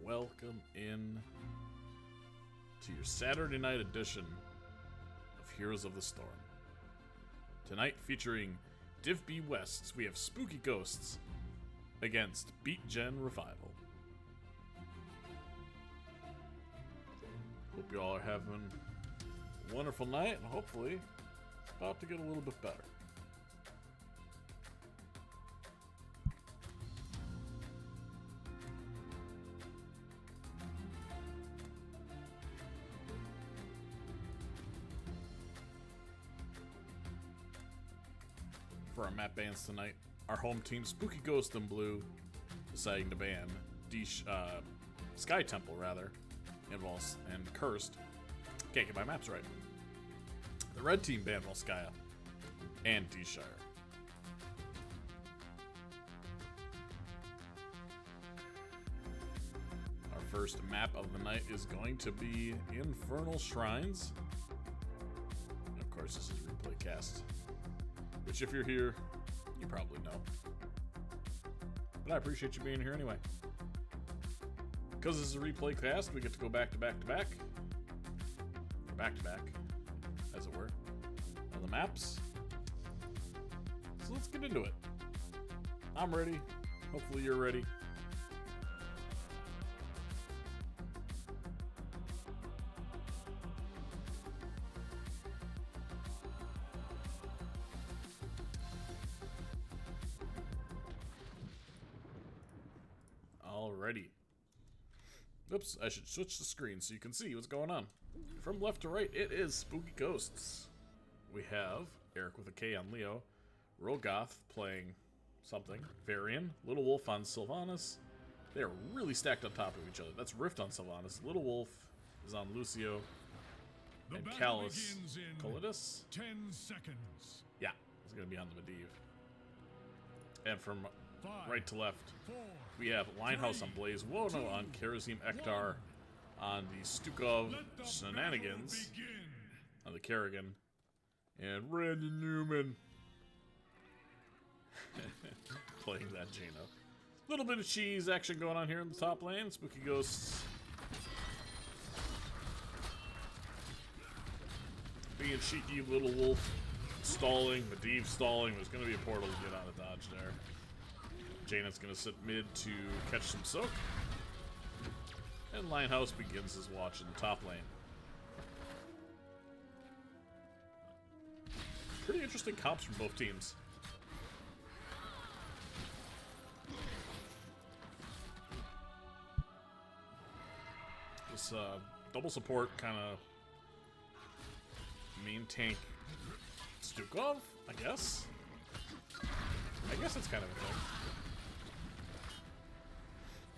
welcome in to your Saturday night edition of Heroes of the Storm. Tonight featuring Div B Wests, we have Spooky Ghosts against Bentgen Revival. Hope you all are having a wonderful night, and hopefully it's about to get a little bit better. For our map bans tonight, our home team Spooky Ghost in blue deciding to ban Sky Temple rather, and Cursed. Can't get my maps right. The red team banned Volskaya and D-Shire. Our first map of the night is going to be Infernal Shrines. And of course, this is replay cast, which if you're here, you probably know. But I appreciate you being here anyway. Because this is a replay cast, we get to go back to back to back. Or back to back, as it were, on the maps. So let's get into it. I'm ready. Hopefully you're ready. Alrighty. Oops, I should switch the screen so you can see what's going on. From left to right, it is Spooky Ghosts. We have Eric with a K on Leo, Rogoth playing something, Varian, Little Wolf on Sylvanas. They are really stacked on top of each other. That's Rift on Sylvanas. Little Wolf is on Lucio, and Callus Colidus. 10 seconds. Yeah, it's going to be on the Medivh. And from right to left, we have Linehouse on Blaze, Wono on Karazim Ektar, on the Stukov Shenanigans on the Kerrigan, and Randy Newman playing that Jaina. Little bit of cheese action going on here in the top lane. Spooky Ghosts being cheeky, Little Wolf stalling, Medivh stalling. There's going to be a portal to get out of dodge there. Jaina's going to sit mid to catch some soak. And Linehouse begins his watch in the top lane. Pretty interesting comps from both teams. This double support kind of main tank Stukov, I guess? I guess it's kind of a thing.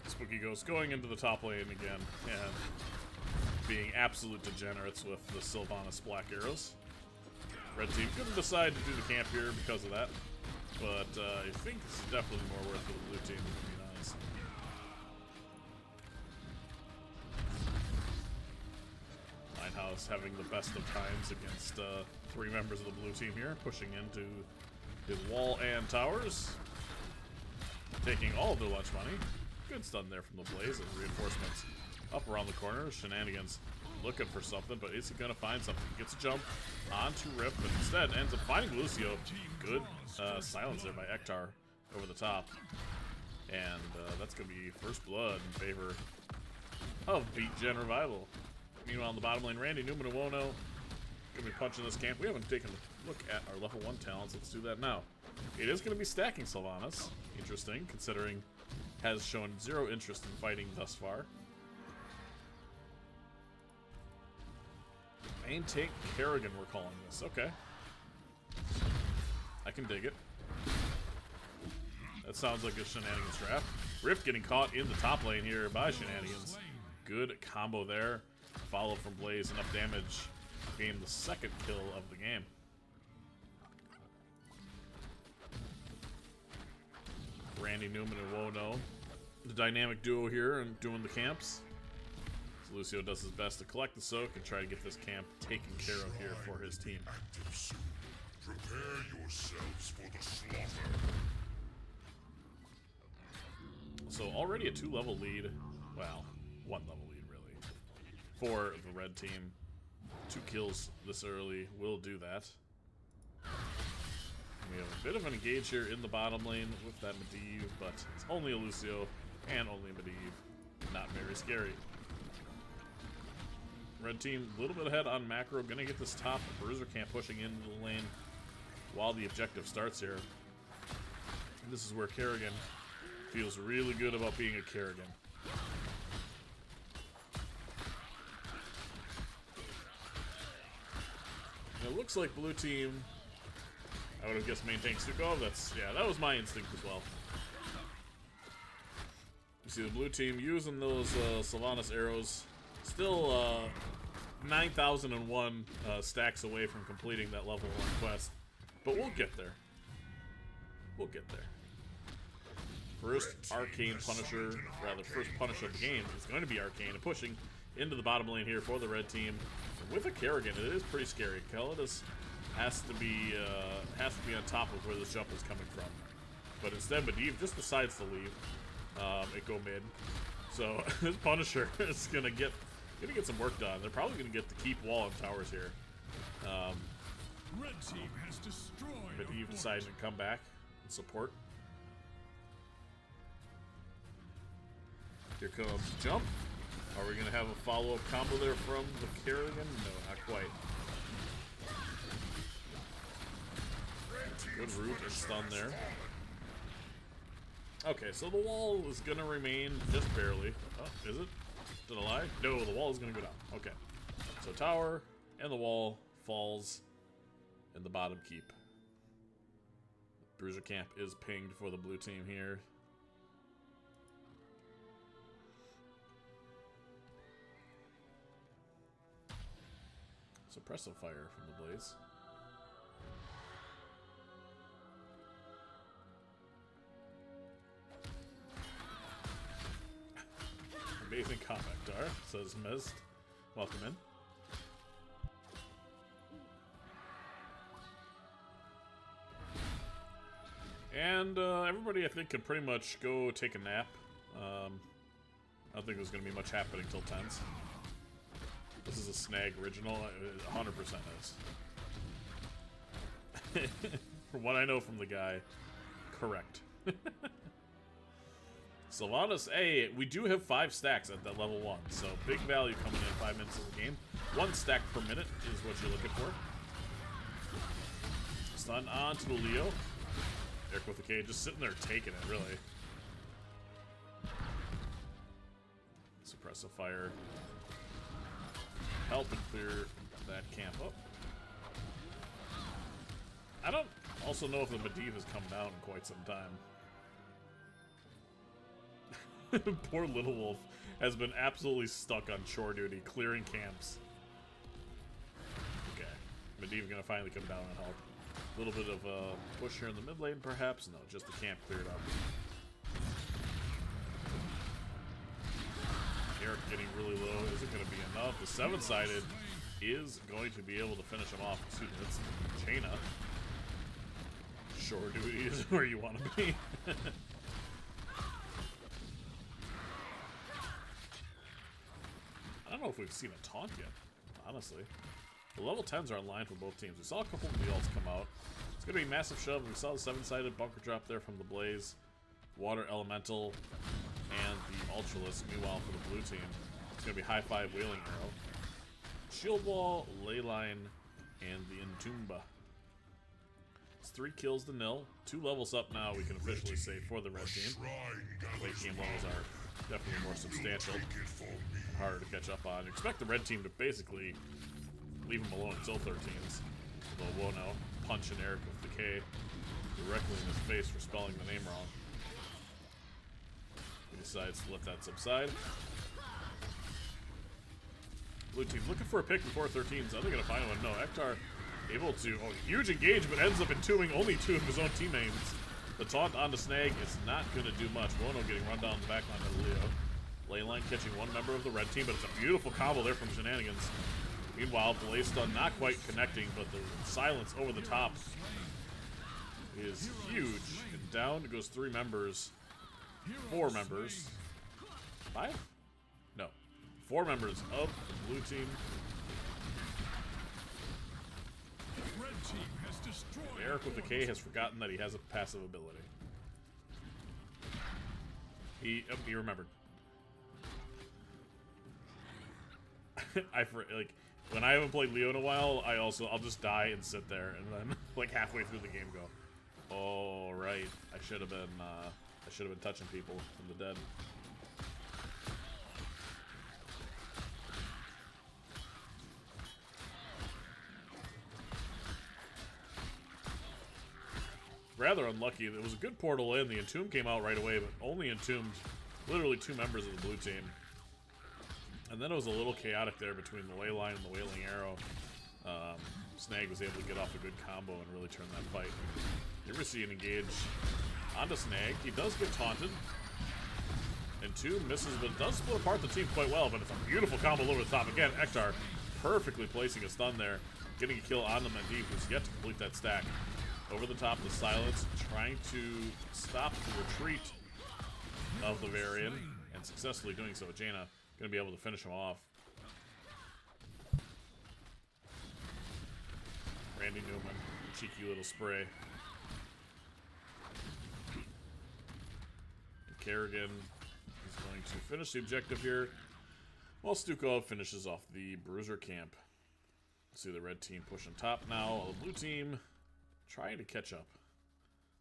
Spooky Ghost going into the top lane again and being absolute degenerates with the Sylvanas Black Arrows. Red team couldn't decide to do the camp here because of that, but I think this is definitely more worth for the blue team, to be honest. Linehouse having the best of times against three members of the blue team here, pushing into his wall and towers, taking all of their lunch money. Good stun there from the Blaze as reinforcements up around the corner. Shenanigans looking for something, but is he going to find something? Gets a jump onto Rift, but instead ends up finding Lucio. Good silence there by Ektar over the top. And that's going to be first blood in favor of Bentgen Revival. Meanwhile, in the bottom lane, Randy Newman and Wono going to be punching this camp. We haven't taken a look at our level 1 talents. Let's do that now. It is going to be stacking Sylvanas. Interesting, considering has shown zero interest in fighting thus far. Main tank Kerrigan, we're calling this. Okay. I can dig it. That sounds like a Shenanigans draft. Rift getting caught in the top lane here by Shenanigans. Good combo there. Follow from Blaze, enough damage. Gain the second kill of the game. Randy Newman and Wono, the dynamic duo here and doing the camps. So Lucio does his best to collect the soak and try to get this camp taken care of here for his team. Prepare yourselves for the slaughter. So already a 2-level lead. Wow. 1 level lead, really, for the red team. 2 kills this early will do that. We have a bit of an engage here in the bottom lane with that Medivh, but it's only a Lucio and only a Medivh. Not very scary. Red team a little bit ahead on macro, gonna get this top. Bruiser Camp pushing into the lane while the objective starts here. And this is where Kerrigan feels really good about being a Kerrigan. And it looks like blue team, I would have guessed main tank Stukov. That was my instinct as well. You see the blue team using those Sylvanas arrows. Still 9,001 stacks away from completing that level 1 quest. But we'll get there. We'll get there. First Arcane Punisher, rather first Punisher of the game is going to be Arcane, and pushing into the bottom lane here for the red team. With a Kerrigan, it is pretty scary. Kalidas has to be on top of where this jump is coming from. But instead, Medivh just decides to leave and go mid. So this Punisher is gonna get some work done. They're probably gonna get the keep wall and towers here. Red team has destroyed. Medivh decides to come back and support. Here comes jump. Are we gonna have a follow-up combo there from the Kerrigan? No, not quite. Good root and stun there. Okay, so the wall is gonna remain just barely. Oh, is it? Did I lie? No, the wall is gonna go down. Okay. So tower and the wall falls in the bottom keep. Bruiser Camp is pinged for the blue team here. Suppressive fire from the blaze. Amazing comment, Dar, says Mist. Welcome in. And everybody, I think, can pretty much go take a nap. I don't think there's going to be much happening till 10s. This is a Snag original. It 100% is. From what I know from the guy, correct. Sylvanas, hey, we do have 5 stacks at that level 1, so big value coming in 5 minutes of the game. 1 stack per minute is what you're looking for. Stun on to the Leo. Eric with the K, just sitting there taking it, really. Suppressive fire. Help and clear that camp up. I don't also know if the Medivh has come down in quite some time. Poor Little Wolf has been absolutely stuck on chore duty, clearing camps. Okay, Medivh gonna finally come down and help. A little bit of a push here in the mid lane, perhaps? No, just the camp cleared up. Eric getting really low isn't going to be enough. The 7-sided is going to be able to finish him off. Excuse me, that's Jaina. Shore duty is where you want to be. I don't know if we've seen a taunt yet, honestly. The level 10s are online for both teams. We saw a couple of the ults come out. It's going to be a massive shove. We saw the 7-sided bunker drop there from the Blaze, Water Elemental, and the Ultralisk. Meanwhile, for the blue team, it's going to be High Five, Wailing Arrow, Shield Wall, Leyline, and the Entomba. It's 3 kills to 0. 2 levels up now, we can officially say, for the red team. Late game levels are definitely more substantial and harder to catch up on. Expect the red team to basically leave him alone until 13s. Although Wono punching Eric with the K directly in his face for spelling the name wrong. He decides to let that subside. Blue team looking for a pick before 13s. Are they going to find one? No. Ektar able to. Oh, huge engagement. Ends up entombing only 2 of his own teammates. The taunt on the Snag is not going to do much. Wono getting run down the backline by Leo. Leyline catching 1 member of the red team, but it's a beautiful combo there from Shenanigans. Meanwhile, Blaze Stun not quite connecting, but the silence over the top is huge. And down goes 3 members. 4 members. 5? No. 4 members of the blue team. Red team has destroyed. Eric with the K has forgotten that he has a passive ability. He remembered. Like when I haven't played Leo in a while, I'll just die and sit there, and then like halfway through the game go, oh right, I should have been touching people from the dead. Rather unlucky. It was a good portal in. The Entomb came out right away, but only entombed literally 2 members of the blue team. And then it was a little chaotic there between the ley line and the Wailing Arrow. Snag was able to get off a good combo and really turn that fight. You ever see an engage onto Snag? He does get taunted. Entomb misses, but does split apart the team quite well. But it's a beautiful combo over the top. Again, Ektar perfectly placing a stun there. Getting a kill on the Mendeep, who's yet to complete that stack. Over the top of the Silence, trying to stop the retreat of the Varian, and successfully doing so. Jaina going to be able to finish him off. Randy Newman, cheeky little spray. And Kerrigan is going to finish the objective here, while Stukov finishes off the Bruiser camp. See the red team pushing top now, while the blue team trying to catch up.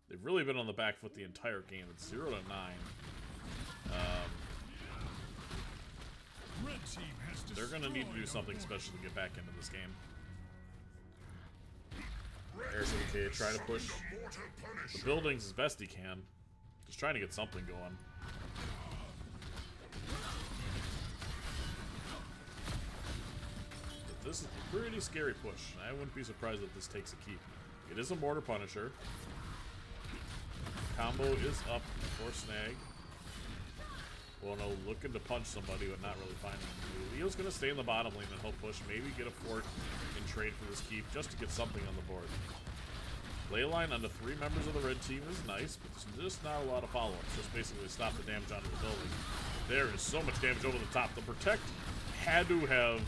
They've really been on the back foot the entire game. It's 0-9. They're going to need to do something special to get back into this game. There's AK trying to push the buildings as best he can. Just trying to get something going. But this is a pretty scary push. I wouldn't be surprised if this takes a keep. It is a Mortar Punisher. Combo is up for Snag. Well, no, looking to punch somebody, but not really finding him. Leo's going to stay in the bottom lane and he'll push. Maybe get a fort in trade for this keep just to get something on the board. Leyline on the 3 members of the red team is nice, but there's just not a lot of follow-ups. Just basically stop the damage onto the building. There is so much damage over the top. The Protect had to have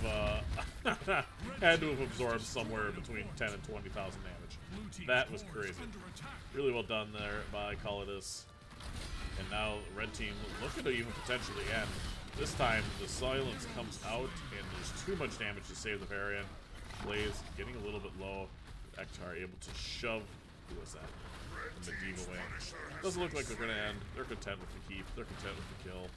absorbed somewhere between 10 and 20,000 damage. That was crazy. Really well done there by Calidus. And now red team looking to even potentially end. This time the Silence comes out and there's too much damage to save the Varian. Blaze getting a little bit low. Ektar able to shove, who was that? The Medivh away. Doesn't look like they're gonna end. They're content with the keep. They're content with the kill.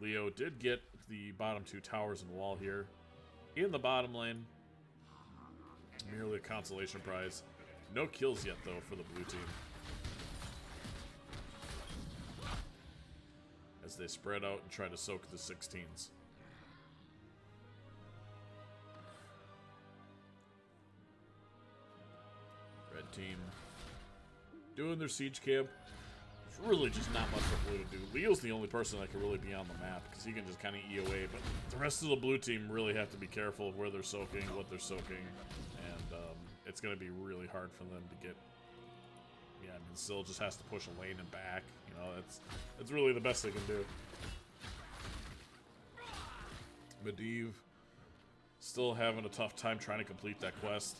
Leo did get the bottom 2 towers and wall here in the bottom lane. Merely a consolation prize. No kills yet though for the blue team. As they spread out and try to soak the 16s. Red team doing their siege camp. There's really just not much for blue to do. Leo's the only person that can really be on the map because he can just kind of E away, but the rest of the blue team really have to be careful of where they're soaking, what they're soaking, and it's going to be really hard for them to get. Yeah, I mean, Syl just has to push a lane and back. You know, that's really the best they can do. Medivh still having a tough time trying to complete that quest.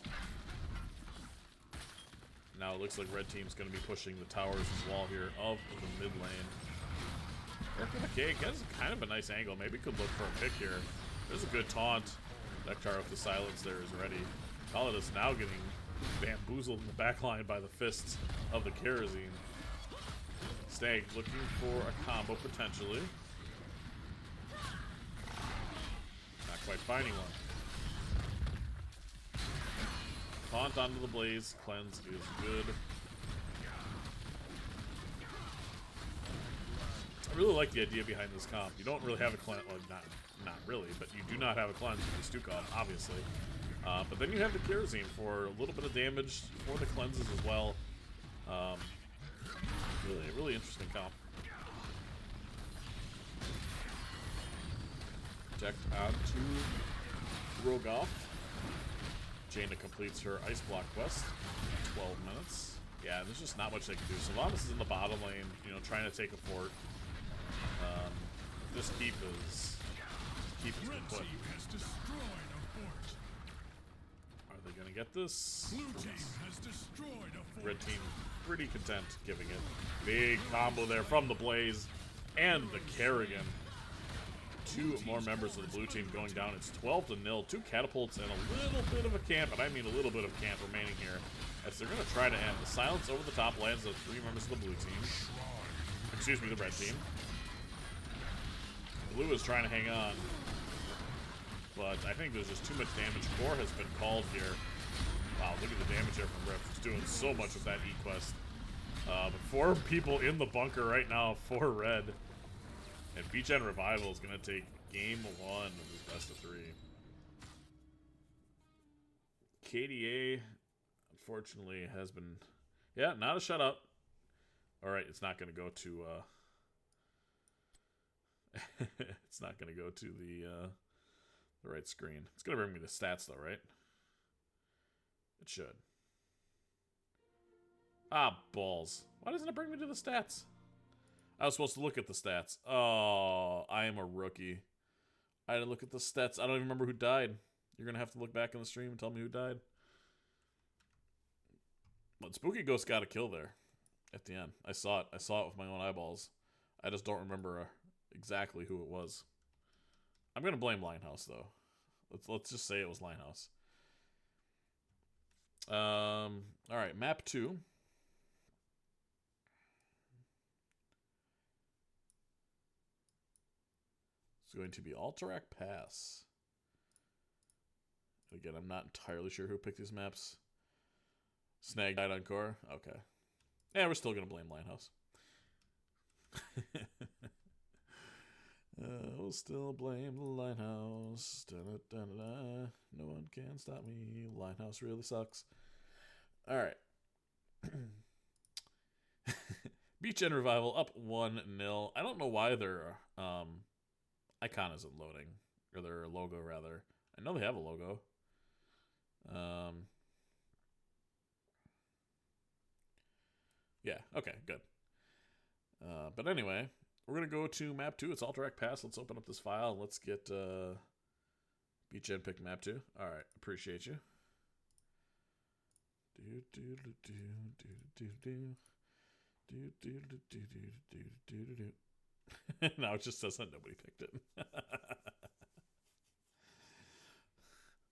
Now it looks like red team's going to be pushing the towers as wall here of the mid lane. Okay, gets kind of a nice angle. Maybe could look for a pick here. There's a good taunt. Nektar with the Silence there is ready. Calidus now getting bamboozled in the back line by the fists of the Kerosene. Stag looking for a combo potentially. Not quite finding one. Taunt onto the Blaze. Cleanse is good. I really like the idea behind this comp. You don't really have a cleanse. Well, not really, but you do not have a cleanse with the Stukov, obviously. But then you have the Kerosene for a little bit of damage for the cleanses as well. Really interesting comp. Protect onto Rogoff. Jaina completes her Ice Block quest. 12 minutes. Yeah, there's just not much they can do. Sylvanas is in the bottom lane, you know, trying to take a fort. This keep is keep his Red good foot. team has destroyed a fort. Are they gonna get this? Blue team has destroyed a fort. Red team pretty content giving it. Big combo there from the Blaze and the Kerrigan. Two more members of the blue team going down. It's 12-0. Two catapults and a little bit of a camp, and I mean a little bit of a camp remaining here. As they're going to try to end. The silence over the top lands of three members of the blue team. Excuse me, the red team. Blue is trying to hang on. But I think there's just too much damage. Core has been called here. Wow, look at the damage there from Rift. He's doing so much with that E-Quest. But 4 people in the bunker right now for red. And Bentgen Revival is going to take game 1 of this best of 3. KDA, unfortunately, has been... Yeah, not a shutout. Alright, it's not going to go to... it's not going to go to the right screen. It's going to bring me the stats, though, right? It should. Ah, balls. Why doesn't it bring me to the stats? I was supposed to look at the stats. Oh, I am a rookie. I didn't look at the stats. I don't even remember who died. You're going to have to look back in the stream and tell me who died. But Spooky Ghost got a kill there at the end. I saw it. I saw it with my own eyeballs. I just don't remember exactly who it was. I'm going to blame Linehouse, though. Let's just say it was Linehouse. All right, map 2. It's going to be Alterac Pass. Again, I'm not entirely sure who picked these maps. Snag died on core? Okay. Yeah, we're still going to blame Linehouse. We'll still blame the Linehouse. Da-da-da-da-da. No one can stop me. Linehouse really sucks. Alright. Bentgen Revival up 1-0. I don't know why their icon isn't loading. Or their logo, rather. I know they have a logo. Yeah, okay, good. But anyway, we're going to go to map 2. It's Alterac Pass. Let's open up this file. Let's get Bentgen pick map 2. Alright, appreciate you. Now it just says that nobody picked it.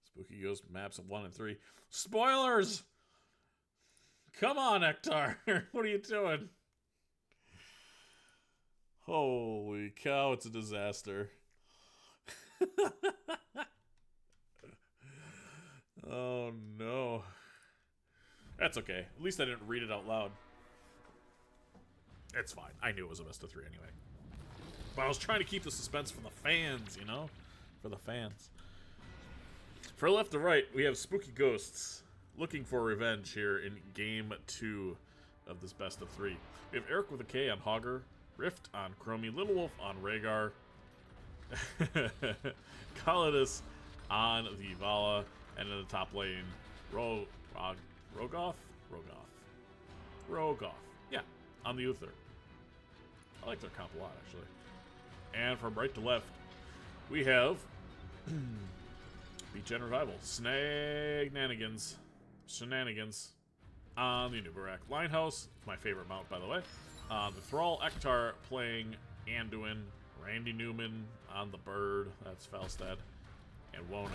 Spooky Ghost maps of 1 and 3. Spoilers! Come on, Ektar. What are you doing? Holy cow, it's a disaster. Oh no. That's okay. At least I didn't read it out loud. It's fine. I knew it was a best of 3 anyway. But I was trying to keep the suspense for the fans, you know? For the fans. For left to right, we have Spooky Ghosts looking for revenge here in game 2 of this best of 3. We have Eric with a K on Hogger, Rift on Chromie, Little Wolf on Rhaegar, Calidus on the Vala, and in the top lane, Rogoth? Yeah, on the Uther. I like their comp a lot, actually. And from right to left, we have Bentgen Revival. Shenanigans on the Nubarak. Linehouse, my favorite mount, by the way. The Thrall Ektar playing Anduin. Randy Newman on the Bird. That's Falstad. And Wono.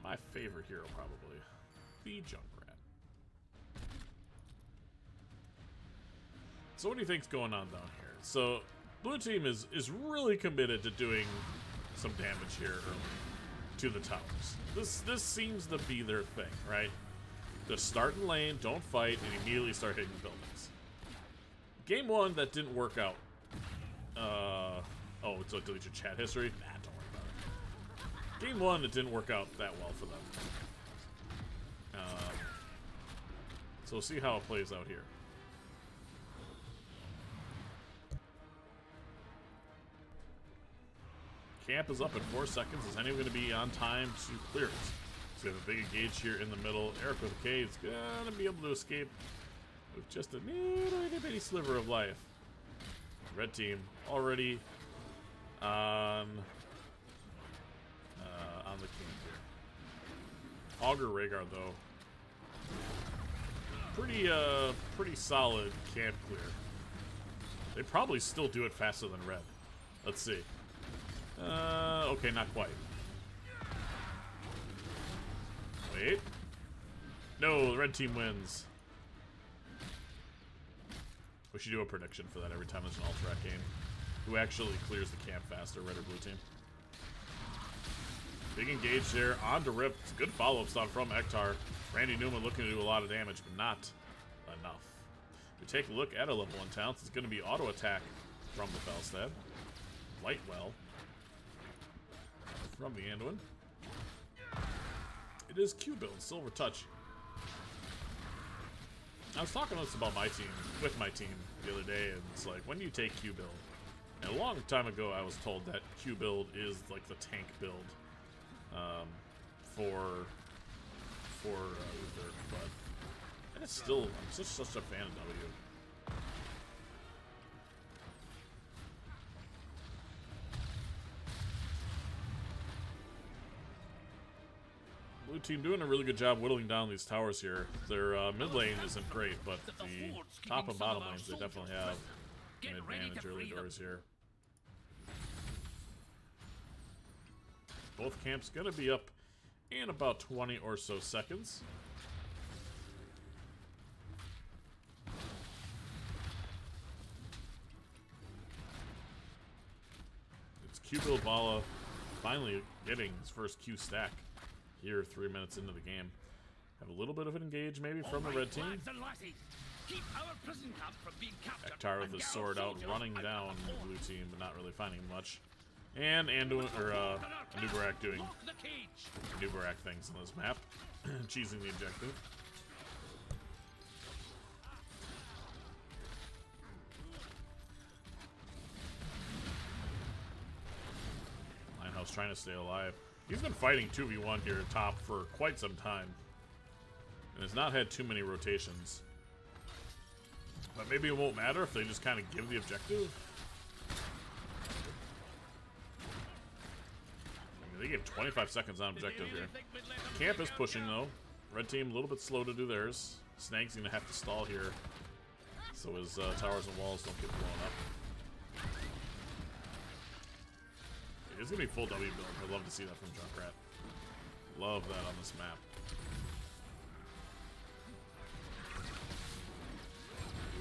My favorite hero, probably. The Junkrat. So what do you think's going on down here? So, blue team is really committed to doing some damage here early to the towers. This seems to be their thing, right? Just start in lane, don't fight, and immediately start hitting buildings. Game 1, that didn't work out. Oh, so delete your chat history? Nah, don't worry about it. Game 1, it didn't work out that well for them. So we'll see how it plays out here. Camp is up in 4 seconds. Is anyone going to be on time to clear it? So we have a big engage here in the middle. Eric with a K is going to be able to escape with just a little bitty sliver of life. Red team already on Augur Rhaegar, though. Pretty solid camp clear. They probably still do it faster than red. Let's see. Okay, not quite. Wait. No, the red team wins. We should do a prediction for that every time there's an Alterac game. Who actually clears the camp faster, red or blue team? Big engage there. On to Rip. It's a good follow-up stun from Ektar. Randy Newman looking to do a lot of damage, but not enough. We take a look at a level 1 talent. It's going to be auto attack from the Felstead. Lightwell from the Anduin. It is Q build, Silver Touch. I was talking about my team, with my team the other day, and it's like, when do you take Q build? And a long time ago, I was told that Q build is like the tank build for Uther, but I'm such a fan of W. Blue team doing a really good job whittling down these towers here. Their mid lane isn't great, but the top and bottom lanes, they definitely have an advantage early doors here. Both camps gonna be up in about 20 or so seconds. It's Q build Vala finally getting his first Q stack here 3 minutes into the game. Have a little bit of an engage maybe from the red team. Ektar with his sword out, running down the blue team, but not really finding much. And Nubarak doing Nubarak things on this map, cheesing the objective. Linehouse trying to stay alive. He's been fighting 2v1 here at top for quite some time, and has not had too many rotations. But maybe it won't matter if they just kind of give the objective. They gave 25 seconds on objective here. Camp is pushing though. Red team a little bit slow to do theirs. Snag's gonna have to stall here, so his towers and walls don't get blown up. It's gonna be full W build. I'd love to see that from Junkrat. Love that on this map.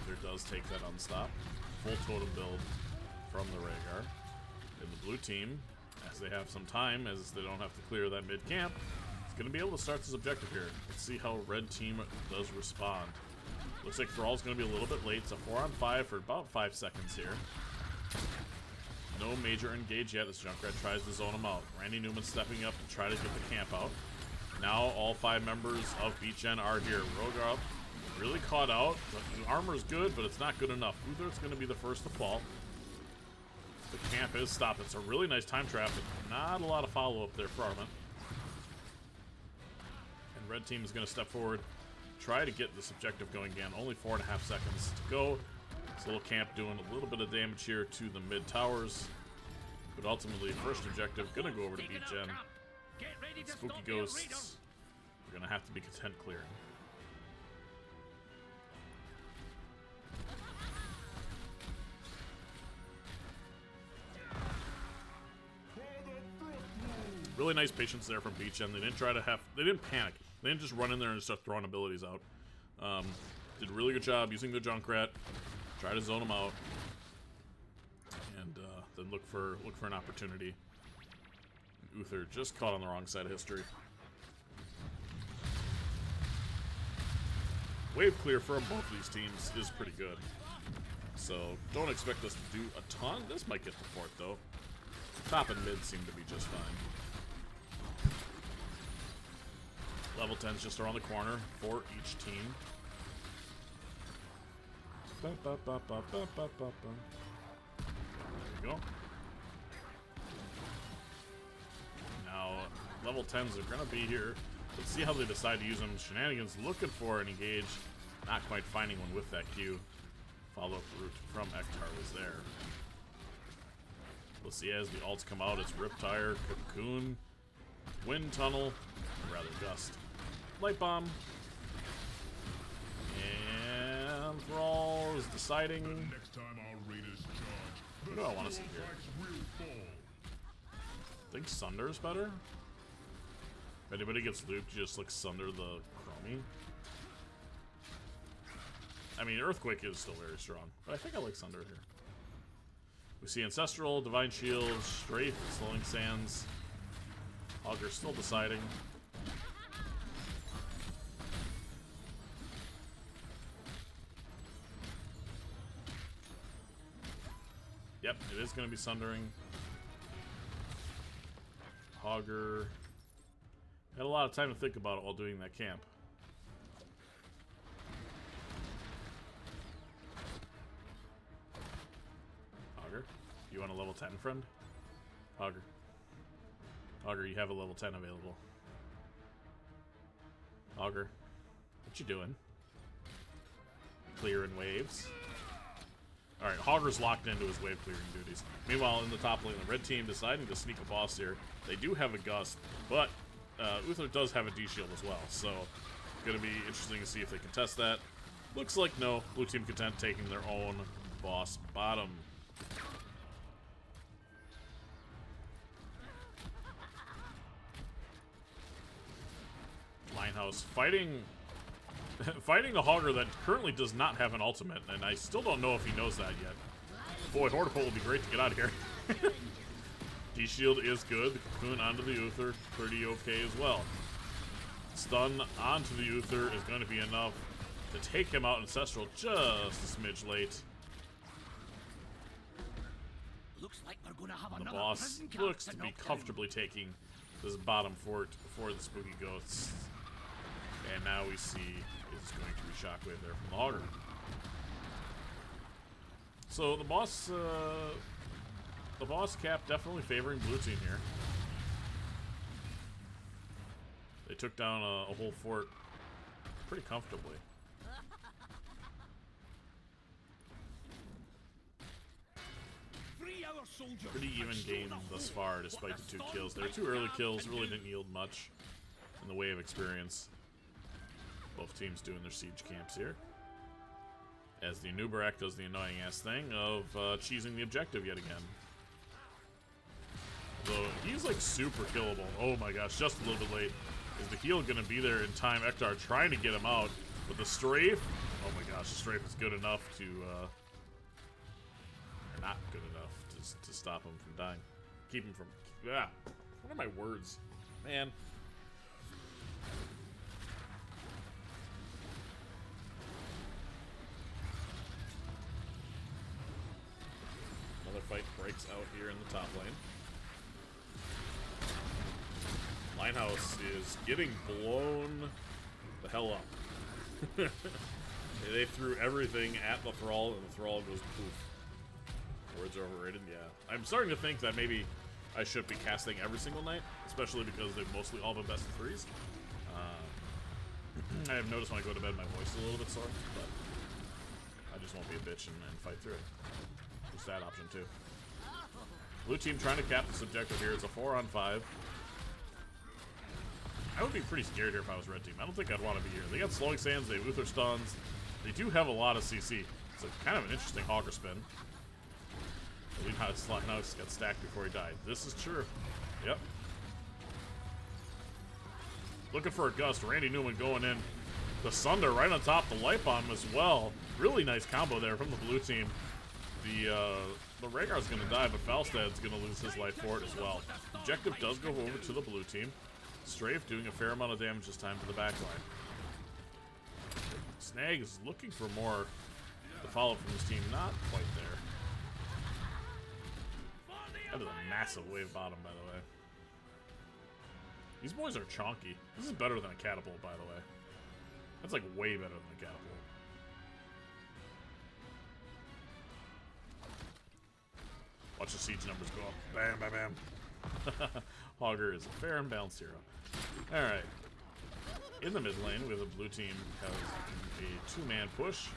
Uther does take that unstop. Full totem build from the Rhaegar. And the blue team, as they have some time, as they don't have to clear that mid camp, is going to be able to start this objective here. Let's see how red team does respond. Looks like Thrall's going to be a little bit late, so 4-on-5 for about 5 seconds here. No major engage yet as Junkrat tries to zone him out. Randy Newman stepping up to try to get the camp out. Now all 5 members of Bentgen are here. Rogar really caught out. The armor's good, but it's not good enough. Uther's going to be the first to fall. The camp is stopped. It's a really nice time trap, but not a lot of follow-up there for Armin. And red team is going to step forward, try to get this objective going again. Only 4.5 seconds to go. This little camp doing a little bit of damage here to the mid towers. But ultimately, first objective going to go over to Bentgen. Spooky Ghosts are going to have to be content clearing. Really nice patience there from Bentgen. They didn't panic. They didn't just run in there and start throwing abilities out. Did a really good job using the Junkrat. Try to zone them out. And then look for an opportunity. Uther just caught on the wrong side of history. Wave clear from both of these teams is pretty good. So don't expect us to do a ton. This might get the fort though. Top and mid seem to be just fine. Level 10's just around the corner for each team. There we go. Now, level 10s are going to be here. Let's see how they decide to use them. Shenanigans looking for an engage. Not quite finding one with that Q. Follow-up route from Ektar was there. We'll see as the alts come out. It's Riptire, Cocoon, Wind Tunnel, or rather Gust. light bomb. And Thrall is deciding. Next time our raiders charge, What do I want to see here? will fall. I think Sunder is better. If anybody gets looped, you just like Sunder the Chromie. I mean, Earthquake is still very strong, but I think I like Sunder here. We see Ancestral, Divine Shield, Strafe, Slowing Sands. Auger's still deciding. Yep, it is going to be Sundering. Auger had a lot of time to think about it while doing that camp. Auger, you want a level 10 friend? Auger. Auger, you have a level 10 available. Auger, what you doing? Clearing waves. Alright, Auger's locked into his wave clearing duties. Meanwhile, in the top lane, the red team deciding to sneak a boss here. They do have a Gust, but Uther does have a D-Shield as well, so gonna be interesting to see if they contest that. Looks like no. Blue team content taking their own boss bottom. Linehouse fighting fighting a Auger that currently does not have an ultimate, and I still don't know if he knows that yet. Boy, Hortipole would be great to get out of here. D-Shield is good. The Cocoon onto the Uther, pretty okay as well. Stun onto the Uther is going to be enough to take him out. Ancestral just a smidge late. Looks like we're gonna have The another boss prison camp looks to be knock down. comfortably taking this bottom fort for the Spooky Ghosts. And now we see it's going to be Shockwave there from the Auger. So the boss cap definitely favoring blue team here. They took down a whole fort pretty comfortably. Free our soldiers Pretty even and game show the thus whole far, despite what the 2 the kills. Their 2 Stormlight early Camp kills can really do. didn't yield much in the way of experience. Both teams doing their siege camps here. As the Nubarak does the annoying ass thing of cheesing the objective yet again. Though he's like super killable. Oh my gosh, just a little bit late. Is the heal gonna be there in time? Ektar trying to get him out, but the strafe. Oh my gosh, the strafe is good enough to not good enough to stop him from dying. Keep him from. Yeah. What are my words, man? Another fight breaks out here in the top lane. Linehouse is getting blown the hell up. They threw everything at the Thrall, and the Thrall goes poof. Words are overrated, yeah. I'm starting to think that maybe I should be casting every single night, especially because they're mostly all the best of 3s. I have noticed when I go to bed my voice is a little bit sore, but I just won't be a bitch and fight through it. There's that option too. Blue team trying to cap this objective here. It's a 4-on-5. I would be pretty scared here if I was red team. I don't think I'd want to be here. They got slowing sands, they have Uther stuns. They do have a lot of CC. It's a kind of an interesting Auger spin. Linehouse got stacked before he died. This is true. Yep. Looking for a Gust. Randy Newman going in. The Sunder right on top. The Light Bomb as well. Really nice combo there from the blue team. The Rhaegar's going to die, but Falstad's going to lose his life for it as well. Objective does go over to the blue team. Strafe doing a fair amount of damage this time to the back line. Snag is looking for more to follow from his team. Not quite there. That is a massive wave bottom, by the way. These boys are chonky. This is better than a catapult, by the way. That's like way better than a catapult. Watch the siege numbers go up. Bam, bam, bam. Auger is a fair and balanced hero. Alright. In the mid lane, we have the blue team has a 2-man push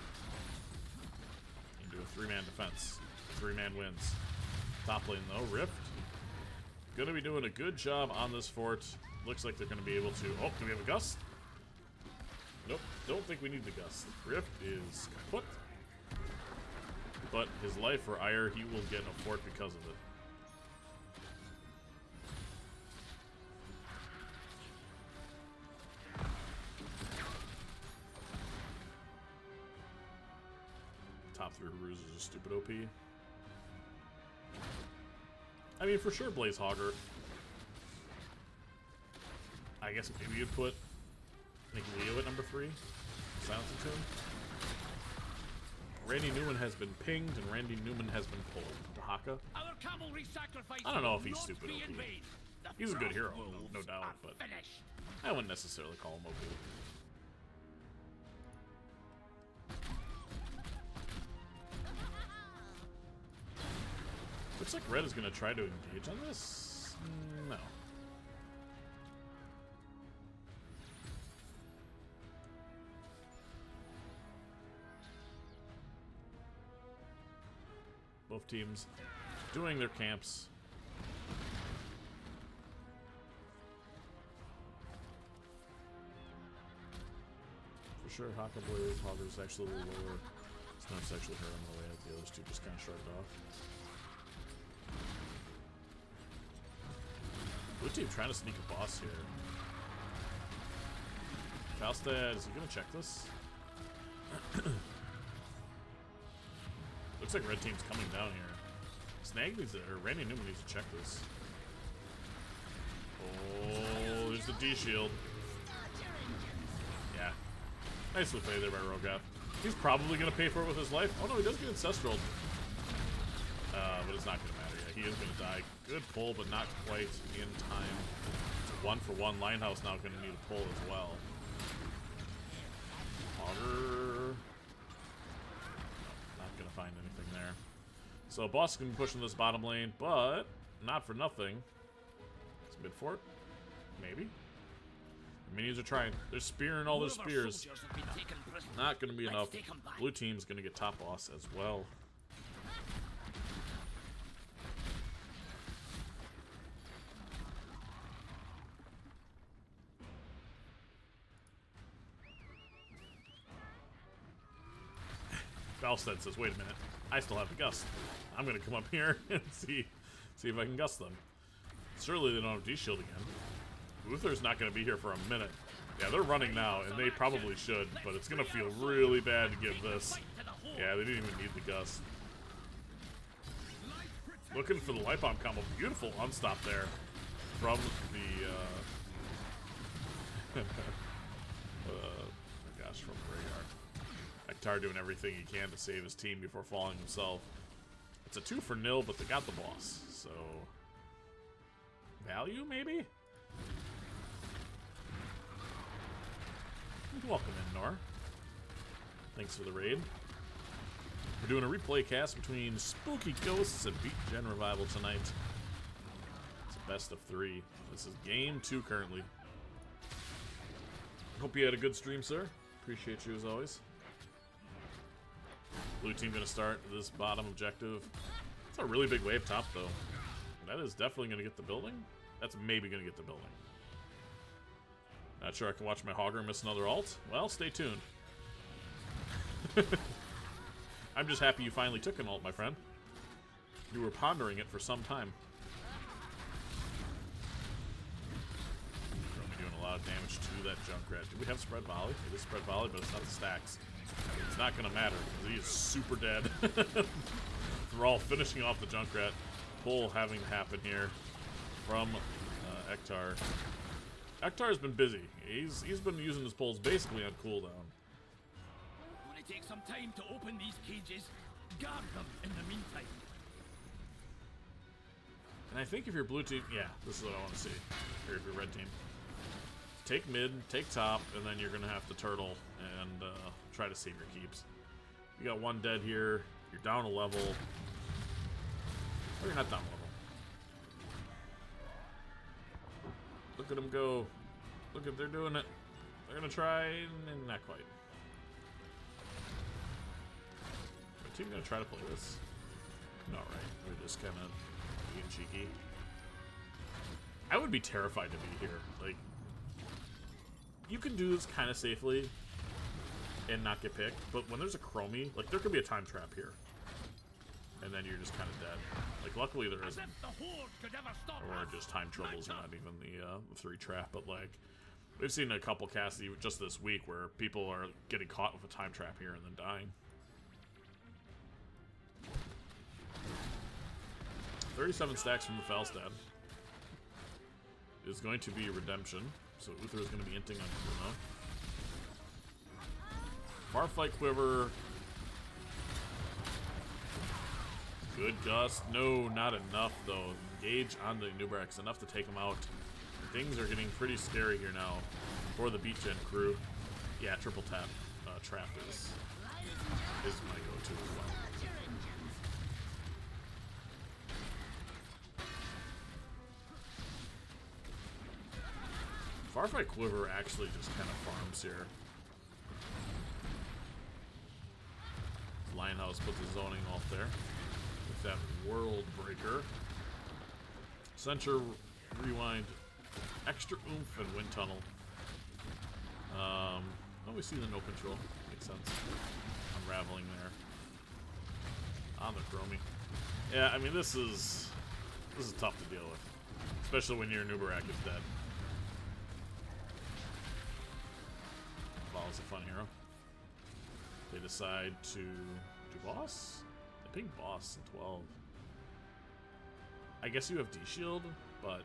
into a 3-man defense. 3-man wins. Top lane though, Rift. Gonna be doing a good job on this fort. Looks like they're gonna be able to. Oh, do we have a Gust? Nope, don't think we need the Gust. Rift is kaput. But his life or ire, he will get a fort because of it. Top 3 Ruse is a stupid OP. I mean, for sure, Blaze Hogger. I guess maybe you'd put Nick Leo at number 3. Silencing Tomb. Randy Newman has been pinged, and Randy Newman has been pulled. Dahaka. I don't know if he's stupid OP. He's a good hero, no doubt, but I wouldn't necessarily call him OP. Looks like Red is going to try to engage on this. No. Both teams doing their camps. For sure, Haka Blaze, Hogger's actually a little lower. It's not actually hurt on the way out. The others two just kind of shrugged off. Blue team trying to sneak a boss here. Falstad, is he going to check this? Looks like red team's coming down here. Snag needs to, or Randy Newman needs to check this. Oh, there's the D shield. Yeah. Nicely played there by Rogath. He's probably going to pay for it with his life. Oh no, he does get Ancestral. But it's not going to matter. Yeah, he is going to die. Good pull, but not quite in time. It's a 1-for-1. Linehouse now going to need a pull as well. Auger. Not going to find anything there. So boss can be pushing this bottom lane, but not for nothing. It's mid fort. Maybe. The minions are trying. They're spearing all their spears. Not going to be enough. Blue team's going to get top boss as well. Falstad says, wait a minute, I still have the gust. I'm going to come up here and see if I can gust them. Surely they don't have D-Shield again. Uther's not going to be here for a minute. Yeah, they're running now, and they probably should, but it's going to feel really bad to give this. Yeah, they didn't even need the gust. Looking for the light bomb combo. Beautiful unstop there from the, oh gosh, from Rhaegar. Ektar doing everything he can to save his team before falling himself. It's a 2-for-0, but they got the boss, so... value, maybe? Welcome in, Nor. Thanks for the raid. We're doing a replay cast between Spooky Ghosts and Bentgen Revival tonight. It's a best of 3. This is game 2 currently. Hope you had a good stream, sir. Appreciate you as always. Blue team gonna start this bottom objective. It's a really big wave top though. That is definitely gonna get the building. That's maybe gonna get the building. Not sure I can watch my Hogger miss another ult. Well, stay tuned. I'm just happy you finally took an ult, my friend. You were pondering it for some time. We're only doing a lot of damage to that Junkrat. Do we have spread volley? It is spread volley, but it's not the stacks. It's not going to matter, because he is super dead. Thrall finishing off the Junkrat. Pull having to happen here from Ektar. Ektar's been busy. He's been using his pulls basically on cooldown. Gonna take some time to open these cages. Guard them in the meantime. And I think if you're blue team, yeah, this is what I want to see. Or if you're red team. Take mid, take top, and then you're going to have to turtle and try to save your keeps. You got one dead here. You're down a level. Or you're not down a level. Look at them go. Look at, they're doing it. They're going to try, and not quite. The team going to try to play this? Not right. We're just kind of being cheeky. I would be terrified to be here. Like, you can do this kind of safely, and not get picked. But when there's a chromie, like there could be a time trap here, and then you're just kind of dead. Like luckily there isn't, or just time troubles are not even the 3 trap. But like we've seen a couple casts just this week where people are getting caught with a time trap here and then dying. 37 stacks from the Falstad is going to be redemption. So Uther is going to be inting on Bruno. Farfight Quiver. Good gust. No, not enough though. Engage on the Nubrax. Enough to take him out. Things are getting pretty scary here now for the Bentgen crew. Yeah, triple tap trap is my go-to as well. Farfight Quiver actually just kind of farms here. Lionhouse put the zoning off there with that World Breaker. Censure, Rewind, Extra Oomph, and Wind Tunnel. Oh, we see the no control. Makes sense. Unraveling there. On the Chromie. Yeah, I mean this is tough to deal with. Especially when your Nubarak is dead. Is a fun hero. They decide to do boss? They pick boss in 12. I guess you have D-Shield, but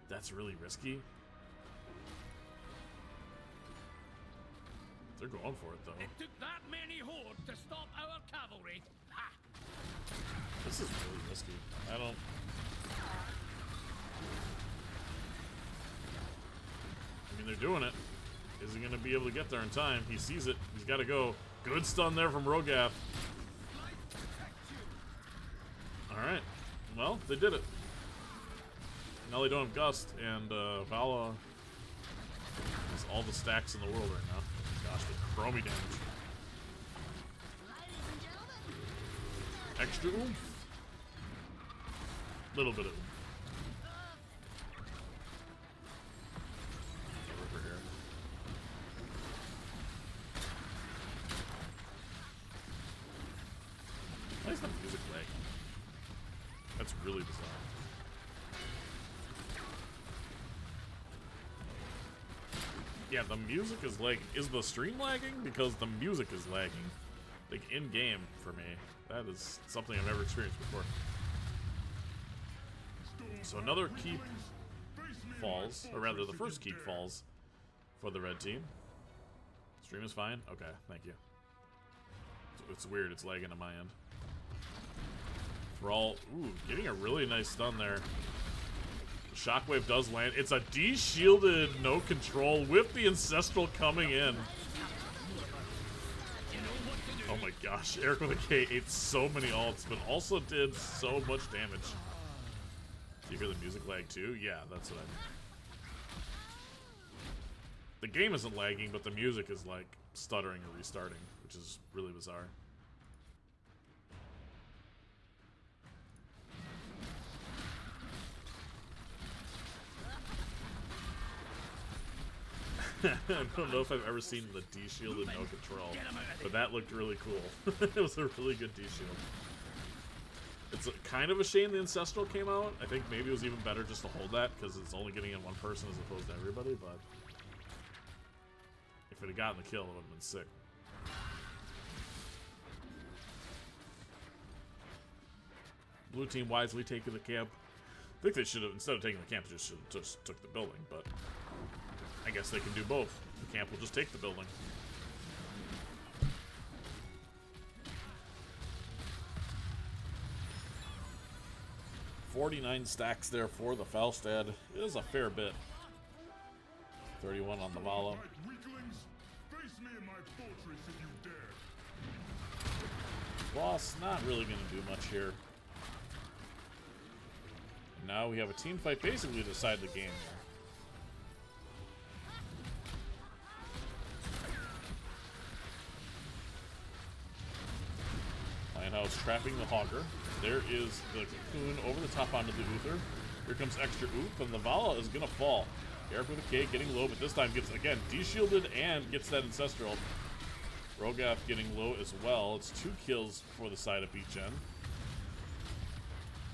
that's really risky. They're going for it though. It took that many hordes to stop our cavalry. Ha! This is really risky. I mean, they're doing it. Is he going to be able to get there in time? He sees it. He's got to go. Good stun there from Rogath. Alright. Well, they did it. Now they don't have Gust, and Vala has all the stacks in the world right now. Gosh, the Chromie damage. Extra oomph. Little bit of oomph. Why is the music lagging? That's really bizarre. Yeah, the music is lagging. Is the stream lagging? Because the music is lagging. Like, in-game for me. That is something I've never experienced before. So another keep falls. Or rather, the first keep falls for the red team. Stream is fine? Okay, thank you. It's weird, it's lagging on my end. Thrall, ooh, getting a really nice stun there. Shockwave does land. It's a de-shielded no control with the Ancestral coming in. Oh my gosh, Eric with a K ate so many ults, but also did so much damage. Do you hear the music lag too? Yeah, that's what I mean. The game isn't lagging, but the music is like stuttering or restarting, which is really bizarre. I don't know if I've ever seen the D-shielded no control, but that looked really cool. It was a really good D-shield. It's kind of a shame the Ancestral came out. I think maybe it was even better just to hold that, because it's only getting in one person as opposed to everybody, but if it had gotten the kill, it would have been sick. Blue team wisely taking the camp. I think they should have, instead of taking the camp, they just took the building, but I guess they can do both. The camp will just take the building. $49 stacks there for the Falstad. It is a fair bit. 31 on the Vala. Boss not really going to do much here. And now we have a team fight basically to decide the game here. Lionhouse trapping the Hogger. There is the Cocoon over the top onto the Uther. Here comes extra Oop, and the Vala is going to fall. Eric with a K getting low, but this time gets, again, de-shielded and gets that Ancestral. Rogath getting low as well. It's 2 kills for the side of Bentgen.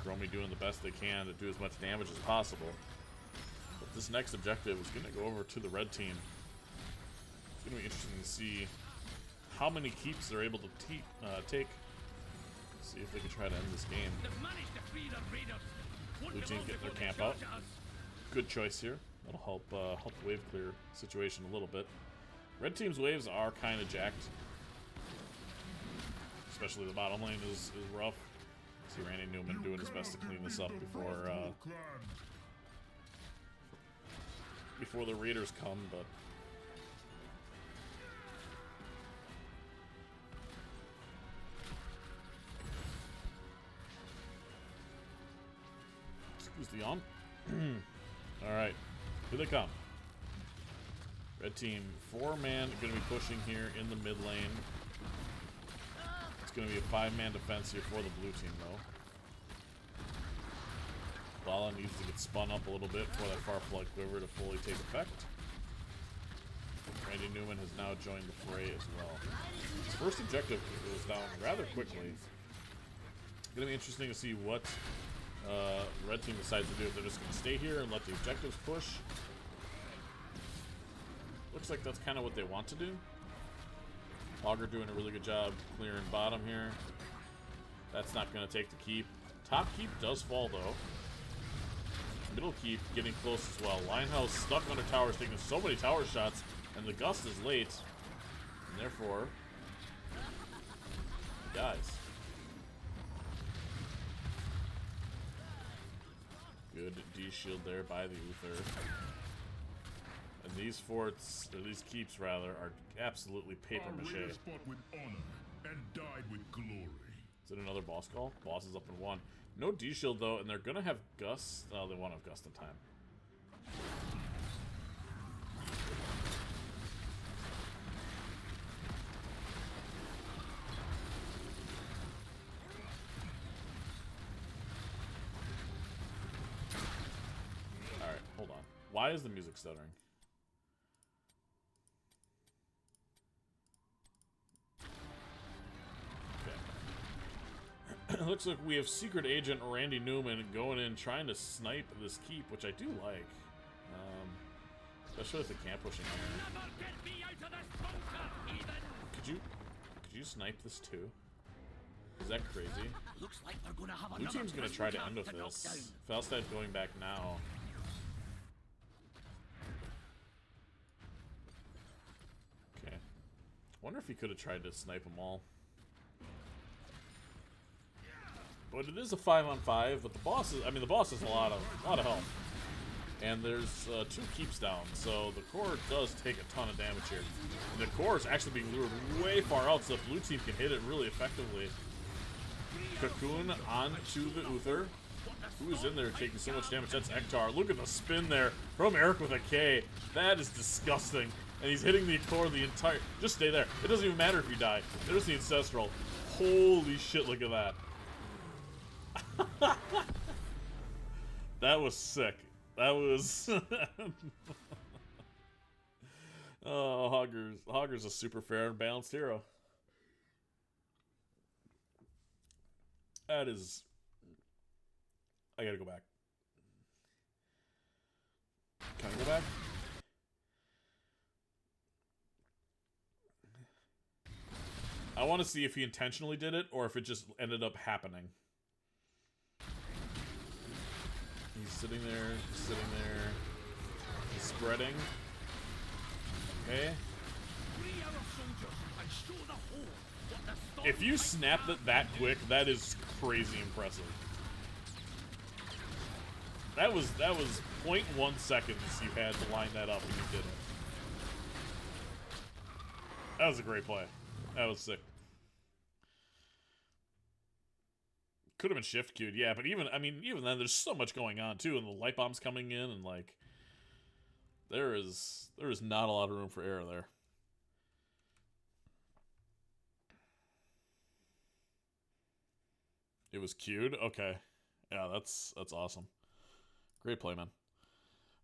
Chromie doing the best they can to do as much damage as possible. But this next objective is going to go over to the red team. It's going to be interesting to see how many keeps they're able to take. See if they can try to end this game. Blue team getting their camp out. Good choice here. That'll help help the wave clear situation a little bit. Red team's waves are kind of jacked. Especially the bottom lane is rough. See Randy Newman doing his best to clean this up before the raiders come, but excuse the yawn. Alright, here they come. Red team, 4-man, going to be pushing here in the mid lane. It's going to be a 5-man defense here for the blue team, though. Bala needs to get spun up a little bit for that far flight quiver to fully take effect. Randy Newman has now joined the fray as well. His first objective goes down rather quickly. It's going to be interesting to see what red team decides to do. If they're just going to stay here and let the objectives push. Looks like that's kind of what they want to do. Augur doing a really good job clearing bottom here. That's not going to take the keep. Top keep does fall, though. Middle keep getting close as well. Linehouse stuck under towers, taking so many tower shots, and the gust is late. And therefore, he dies. Good D-shield there by the Uther. And these forts, or these keeps rather, are absolutely paper mache. Fought with honor and died with glory. Is it another boss call? Boss is up in 1. No D-shield though, and they're gonna have Gus. Oh, they won't have Gust in time. Alright, hold on. Why is the music stuttering? Looks like we have secret agent Randy Newman going in trying to snipe this keep, which I do like. Especially with the camp pushing here. Could you snipe this too? Is that crazy? Looks like they're gonna have Blue team's gonna try to end with this. Falstad going back now. Okay. Wonder if he could have tried to snipe them all. But it is a 5-on-5, but the boss is, the boss has a lot of health. And there's 2 keeps down, so the core does take a ton of damage here. And the core is actually being lured way far out, so the blue team can hit it really effectively. Cocoon onto the Uther. Who is in there taking so much damage? That's Ektar. Look at the spin there from Eric with a K. That is disgusting. And he's hitting the core the entire... Just stay there. It doesn't even matter if you die. There's the Ancestral. Holy shit, look at that. That was sick. That was... Oh, Hogger's a super fair and balanced hero. That is... I gotta go back. Can I go back? I want to see if he intentionally did it or if it just ended up happening. He's sitting there, he's spreading. Okay. If you snapped it that quick, that is crazy impressive. That was 0.1 seconds you had to line that up and you did it. That was a great play. That was sick. Could have been shift queued, yeah, but even then, there's so much going on too, and the light bomb's coming in, and like, there is not a lot of room for error there. It was queued? Okay. Yeah, that's awesome. Great play, man.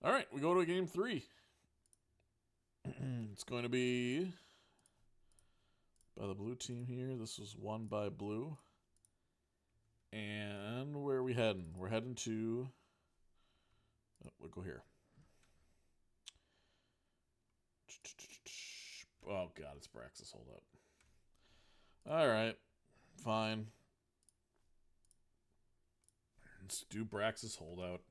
All right, we go to game 3. It's going to be by the blue team here. This was won by blue. And where are we heading? We're heading to... Oh, we'll go here. Oh, God, it's Braxis. Hold up. All right. Fine. Let's do Braxis holdout.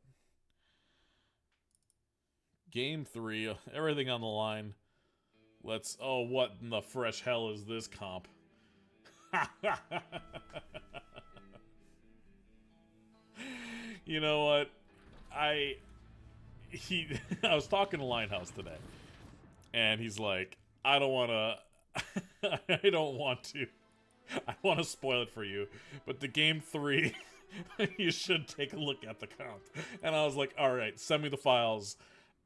Game 3. Everything on the line. Let's... Oh, what in the fresh hell is this comp? You know what? I was talking to Linehouse today. And he's like, I don't want to... I don't want to. I want to spoil it for you. But the Game 3... you should take a look at the comp. And I was like, all right, send me the files.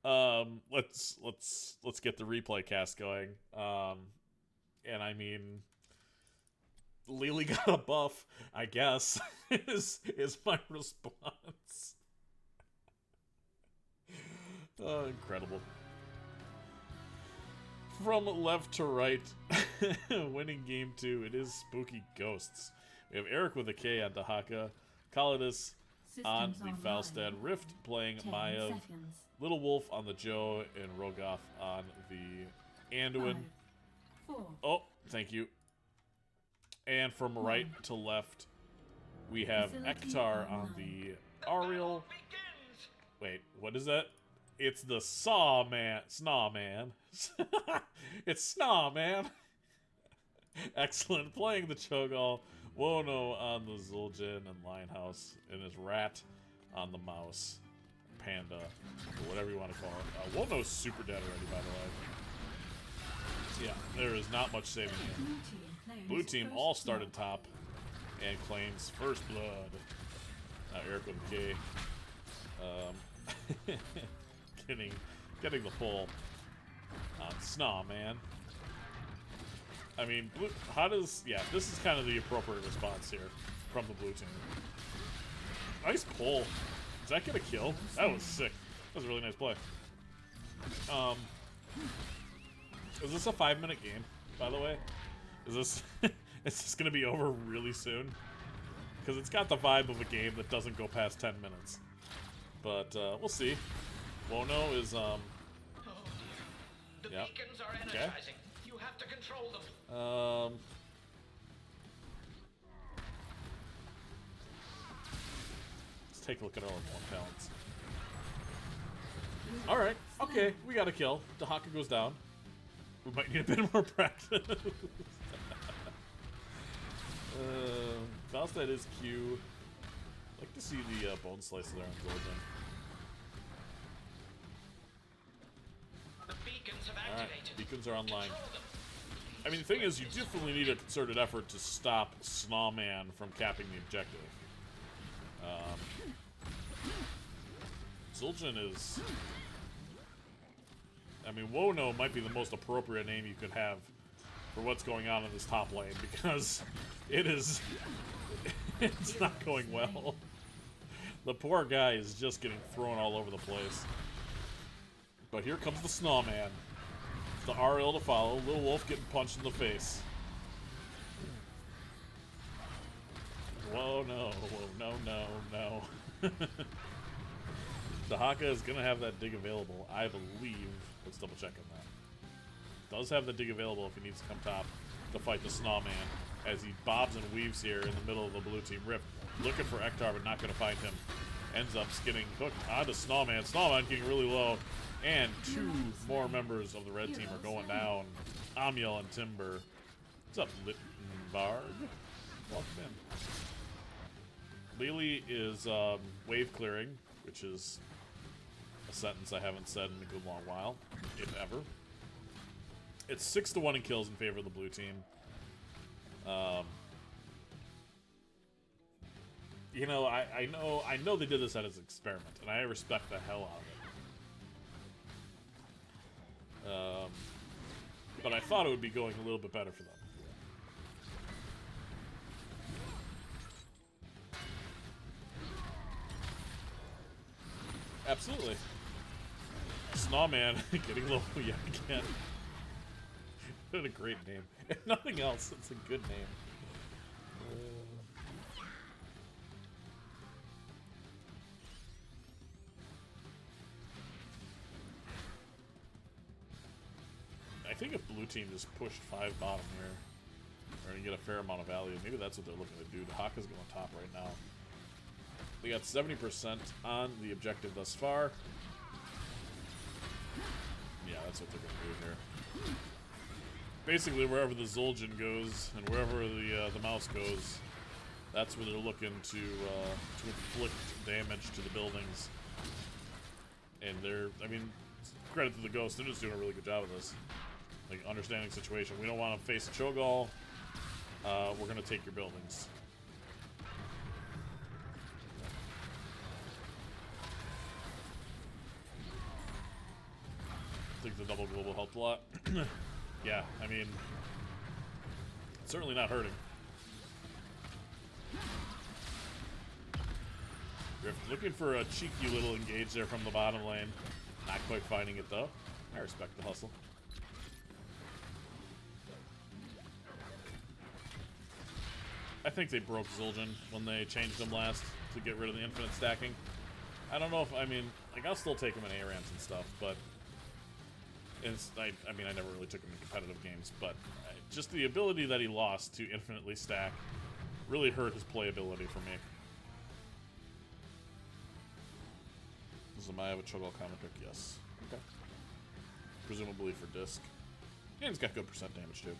Let's get the replay cast going. And I mean, Lily got a buff, I guess, is my response. Oh, incredible. From left to right, winning game 2, it is Spooky Ghosts. We have Eric with a K on Dahaka, Kalidus on the Falstad, Rift playing Maiev, Little Wolf on the Joe, and Rogoth on the Anduin. 5, 4, Oh, thank you. And from right to left, we have Ektar on the Ariel. Wait, what is that? It's the Saw Man. Snaw Man. It's Snaw Man. Excellent. Playing the Cho'Gall. Wono on the Zul'jin and Linehouse, and his rat on the mouse. Panda, or whatever you want to call it. Wono's super dead already, by the way. Yeah, there is not much saving him. Blue team all started top and claims first blood. Eric with a K. Getting the pull on Snaw Man. I mean, this is kind of the appropriate response here from the blue team. Nice pull. Does that get a kill? That was sick. That was a really nice play. Is this a 5-minute game, by the way? Is this going to be over really soon? Because it's got the vibe of a game that doesn't go past 10 minutes. But, we'll see. Wono is, The beacons are energizing. You have to control them. Let's take a look at our one talents. Alright, okay, we got a kill. Dahaka goes down. We might need a bit more practice. Falstad is Q. I'd like to see the bone slicer there on Golden. The beacons have Alright, activated. beacons are online. Control them. I mean, the thing is, you definitely need a concerted effort to stop Snawman from capping the objective. Zul'jin is... I mean, Wono might be the most appropriate name you could have for what's going on in this top lane, because it is... it's not going well. The poor guy is just getting thrown all over the place. But here comes the Snawman. The RL to follow. Little Wolf getting punched in the face. Whoa, no. Whoa, no. Dahaka is going to have that dig available, I believe. Let's double check on that. Does have the dig available if he needs to come top to fight the Snawman, as he bobs and weaves here in the middle of the blue team rift. Looking for Ektar, but not going to find him. Ends up getting hooked onto Snawman. Snawman getting really low. And 2 more members of the red team are going down. Amiel and Timber. What's up, Littenbarg? Welcome in. Lily is wave clearing, which is a sentence I haven't said in a good long while, if ever. It's 6-1 in kills in favor of the blue team. You know, I know they did this as an experiment, and I respect the hell out of it. But I thought it would be going a little bit better for them. Absolutely. Snawman getting low yet again. a great name. If nothing else, it's a good name. I think if blue team just pushed 5 bottom here, we're going to get a fair amount of value. Maybe that's what they're looking to do. The Haka's going top right now. They got 70% on the objective thus far. Yeah, that's what they're going to do here. Basically, wherever the Zul'jin goes and wherever the mouse goes, that's where they're looking to inflict damage to the buildings. And they're, I mean, credit to the Ghost, they're just doing a really good job of this. Like, understanding the situation. We don't want to face a Cho'Gall. We're going to take your buildings. I think the double global helped a lot. Yeah, I mean, it's certainly not hurting. Rift looking for a cheeky little engage there from the bottom lane. Not quite finding it though. I respect the hustle. I think they broke Zul'jin when they changed him last to get rid of the infinite stacking. I don't know if, I mean, like, I'll still take him in A-ramps and stuff, but I mean, I never really took him in competitive games, but just the ability that he lost to infinitely stack really hurt his playability for me. Does Amaya have a Cho'Gall counter pick? Yes. Okay. Presumably for disc. And he's got good percent damage too.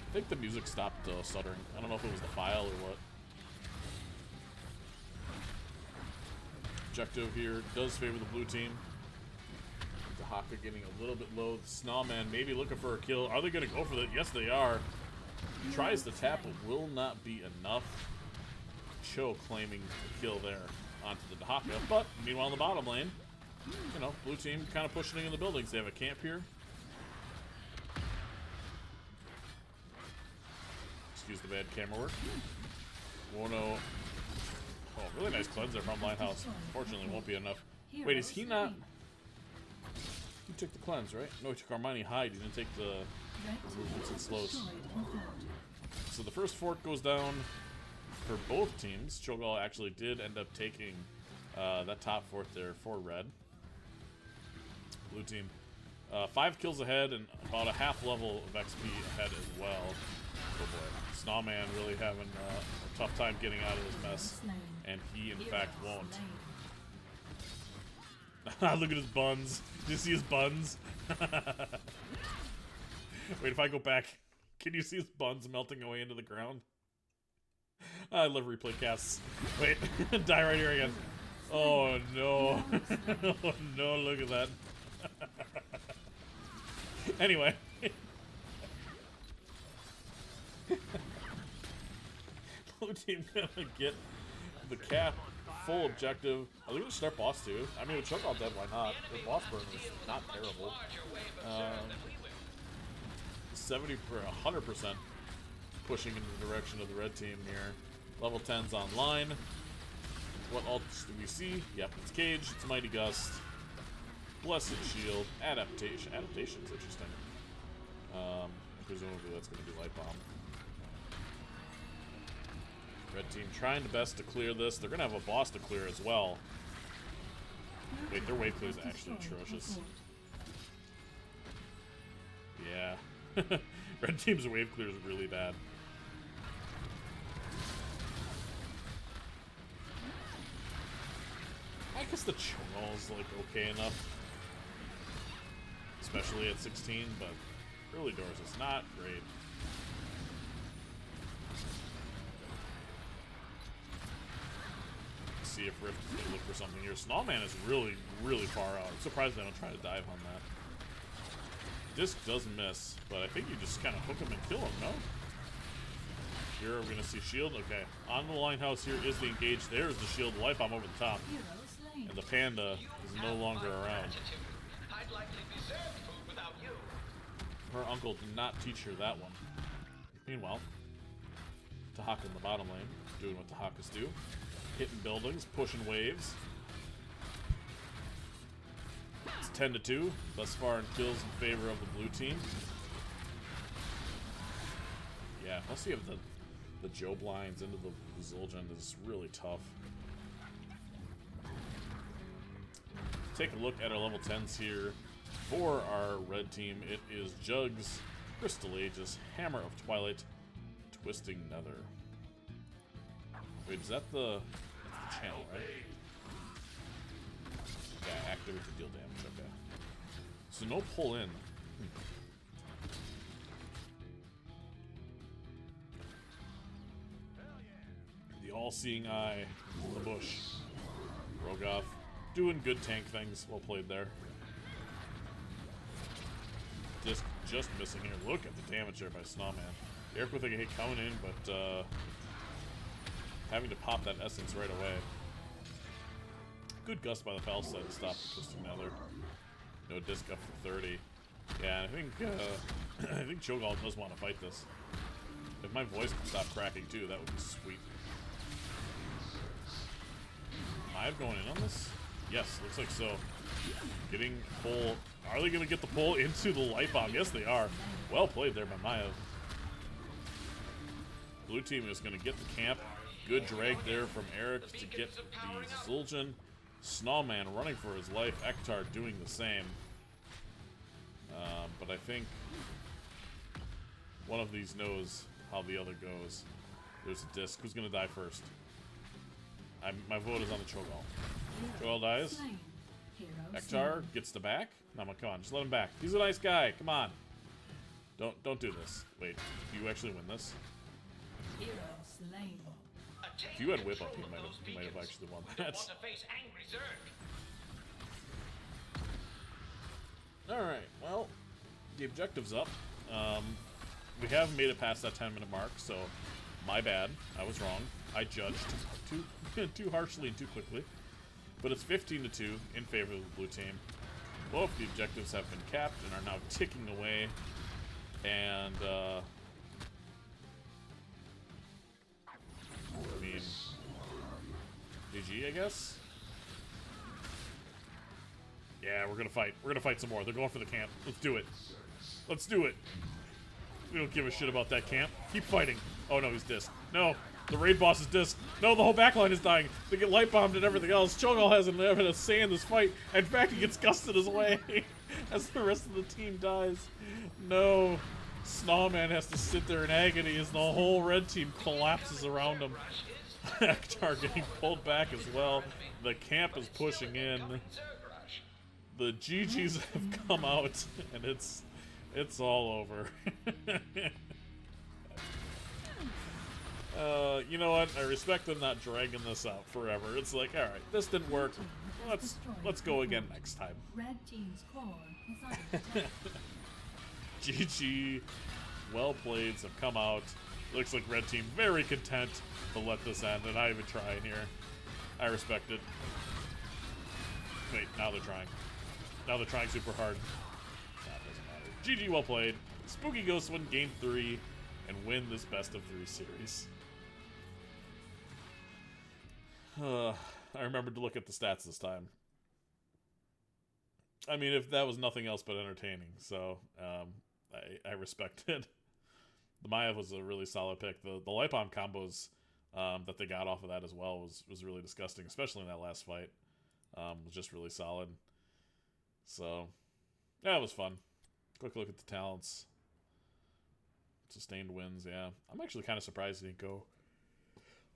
I think the music stopped stuttering. I don't know if it was the file or what. Objective here does favor the blue team. The Haka getting a little bit low. The Snowman maybe looking for a kill. Are they going to go for it? Yes, they are. Tries to tap, but will not be enough. Cho claiming the kill there onto the Haka. But meanwhile, in the bottom lane, you know, blue team kind of pushing in the buildings. They have a camp here. Excuse the bad camera work. Wono. Oh, really nice cleanser from Lighthouse. Unfortunately, won't be enough. Wait, is he not? He took the cleanse, right? No, he took Armani Hide. He didn't take the movements and slows. So the first fort goes down for both teams. Cho'Gall actually did end up taking that top fort there for red. Blue team 5 kills ahead and about a half level of XP ahead as well. Oh boy, Snowman really having a tough time getting out of this mess, and he in fact won't. Look at his buns. Did you see his buns? Wait, if I go back, can you see his buns melting away into the ground? I love replay casts. Wait, die right here again. Oh no. Oh no, look at that. Anyway. Blue team gonna get the cap full objective. Are they gonna start boss too? I mean, with Cho'Gall dead, why not? The boss burn is not terrible. 70 for 100% pushing in the direction of the red team here. Level 10's online. What ults do we see? Yep, it's Cage, it's Mighty Gust, Blessed Shield, Adaptation. Adaptation's interesting. Presumably that's going to be Light Bomb. Red team trying the best to clear this. They're going to have a boss to clear as well. Wait, their wave clear is actually atrocious. Yeah. Red team's wave clear is really bad. I guess the Cho'Gall's like okay enough. Especially at 16, but early doors is not great. Let's see if Rift is going to look for something here. Snowman is really, really far out. I'm surprised they don't try to dive on that. Disc does miss, but I think you just kind of hook him and kill him, no? Here we're going to see shield. Okay, on the Lighthouse here is the engage. There's the shield, light bomb over the top. And the panda is no longer around. I'd likely be served food without you. Her uncle did not teach her that one. Meanwhile, Tahaka in the bottom lane, doing what Tahakas do. Hitting buildings, pushing waves. It's 10-2 thus far in kills in favor of the blue team. Yeah, plus you have the Joe blinds into the Zul'jin is really tough. Take a look at our level 10s here. For our red team, it is Jugs, Crystal Aegis, Hammer of Twilight, Twisting Nether. Wait, is that the channel, right? Yeah, activate to deal damage, okay. So no pull in. The all-seeing eye in the bush. Rogoth doing good tank things. Well played there. Just missing here. Look at the damage there by Snowman. Eric with a hit coming in, but having to pop that essence right away. Good gust by the foul side to stop the Twisting Nether. No disc up for 30. Yeah, I think I think Cho'Gall does want to fight this. If my voice can stop cracking too, that would be sweet. Am I going in on this? Yes, looks like so. Getting pull. Are they going to get the pull into the light bomb? Yes, they are. Well played there by Maya. Blue team is going to get the camp. Good drag there from Eric to get the Zul'jin. Snowman running for his life. Ektar doing the same. But I think one of these knows how the other goes. There's a disc. Who's going to die first? My vote is on the Cho'Gall. Cho'Gall dies. Ektar gets the back. No, come on, just let him back. He's a nice guy. Come on. Don't do this. Wait, do you actually win this? If you had whip up, you might have actually won that. Alright, well, the objective's up. We haven't made it past that 10-minute mark, so my bad. I was wrong. I judged too harshly and too quickly. But it's 15-2 in favor of the blue team. Both the objectives have been capped and are now ticking away. And, I mean, GG, I guess? Yeah, we're gonna fight. We're gonna fight some more. They're going for the camp. Let's do it. Let's do it. We don't give a shit about that camp. Keep fighting. Oh no, he's disc. No, the raid boss is disc. No, the whole backline is dying. They get light bombed and everything else. Cho'Gall hasn't having a say in this fight. In fact, he gets gusted his way as the rest of the team dies. No. Snowman has to sit there in agony as the whole red team collapses around him. Ektar getting pulled back as well. The camp is pushing in. The GGs have come out, and it's all over. You know what? I respect them not dragging this out forever. It's like, all right, this didn't work. Let's go again next time. Red team's core is under GG, well played, have come out. Looks like red team very content to let this end, and not even trying here. I respect it. Wait, now they're trying. Now they're trying super hard. That doesn't matter. GG, well played. Spooky Ghost win game 3 and win this best of 3 series. I remembered to look at the stats this time. I mean, if that was nothing else but entertaining, so I respect it. The Maya was a really solid pick. The light bomb combos that they got off of that as well was really disgusting, especially in that last fight. Was just really solid. So, yeah, it was fun. Quick look at the talents. Sustained wins, yeah. I'm actually kind of surprised they didn't go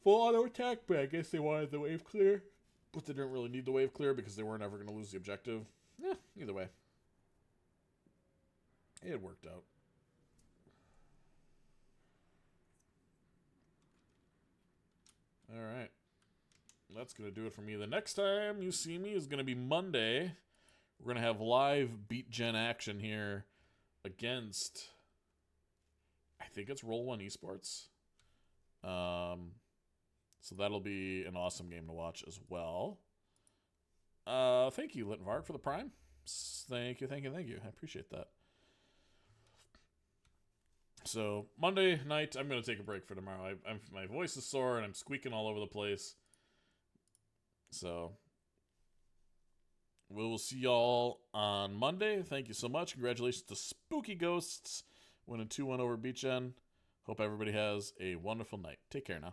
full auto attack, but I guess they wanted the wave clear. But they didn't really need the wave clear because they weren't ever going to lose the objective. Yeah, either way. It worked out. Alright. That's going to do it for me. The next time you see me is going to be Monday. We're going to have live Bentgen action here against, I think it's Roll One Esports. So that'll be an awesome game to watch as well. Thank you, Litvark, for the Prime. Thank you. I appreciate that. So Monday night, I'm going to take a break for tomorrow. My voice is sore and I'm squeaking all over the place. So we will see y'all on Monday. Thank you so much. Congratulations to Spooky Ghosts winning 2-1 over Bentgen. Hope everybody has a wonderful night. Take care now.